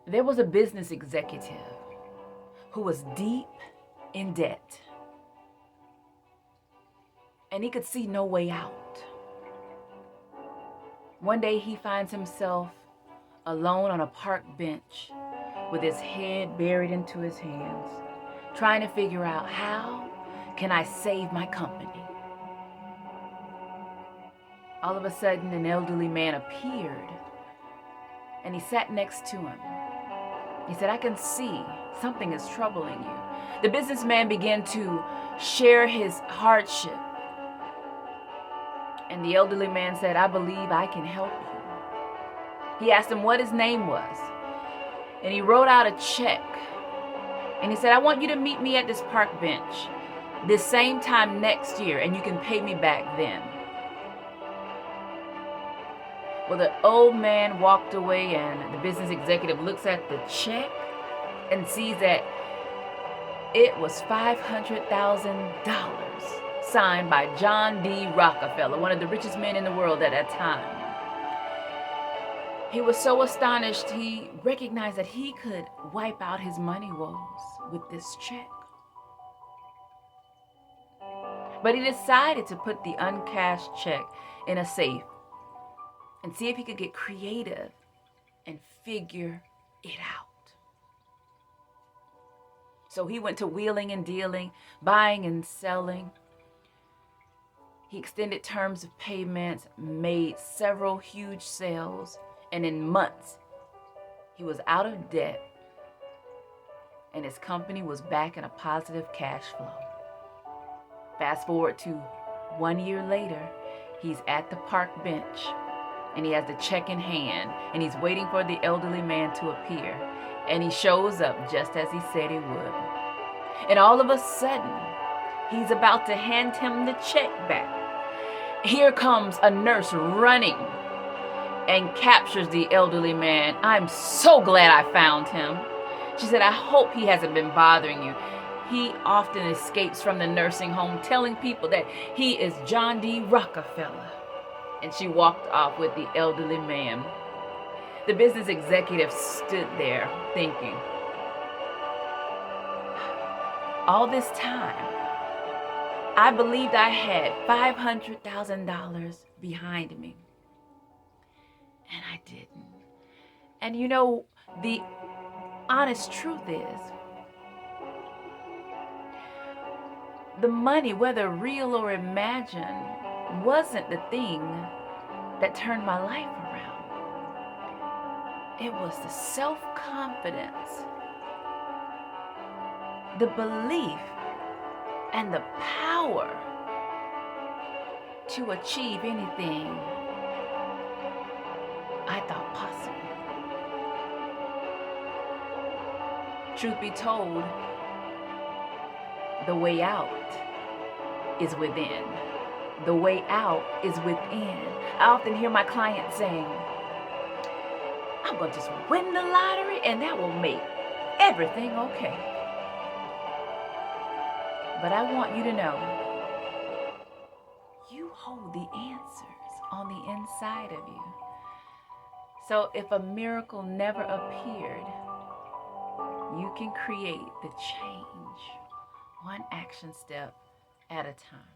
There was a business executive who was deep in debt, and he could see no way out. One day he finds himself alone on a park bench with his head buried into his hands, trying to figure out, how can I save my company? All of a sudden, an elderly man appeared, and he sat next to him. He said, I can see something is troubling you. The businessman began to share his hardship. And the elderly man said, I believe I can help you. He asked him what his name was. And he wrote out a check. And he said, I want you to meet me at this park bench this same time next year, and you can pay me back then. Well, the old man walked away, and the business executive looks at the check and sees that it was $500,000 signed by John D. Rockefeller, one of the richest men in the world at that time. He was so astonished, he recognized that he could wipe out his money woes with this check. But he decided to put the uncashed check in a safe and see if he could get creative and figure it out. So he went to wheeling and dealing, buying and selling. He extended terms of payments, made several huge sales, and in months, he was out of debt, and his company was back in a positive cash flow. Fast forward to 1 year later, he's at the park bench, and he has the check in hand, and he's waiting for the elderly man to appear, and he shows up just as he said he would. And all of a sudden, he's about to hand him the check back. Here comes a nurse running and captures the elderly man. I'm so glad I found him. She said, I hope he hasn't been bothering you. He often escapes from the nursing home telling people that he is John D. Rockefeller. And she walked off with the elderly man. The business executive stood there thinking, all this time, I believed I had $500,000 behind me. And I didn't. And you know, the honest truth is, the money, whether real or imagined, wasn't the thing that turned my life around. It was the self-confidence, the belief, and the power to achieve anything I thought possible. Truth be told, the way out is within. The way out is within. I often hear my clients saying, I'm going to just win the lottery and that will make everything okay. But I want you to know, you hold the answers on the inside of you. So if a miracle never appeared, you can create the change one action step at a time.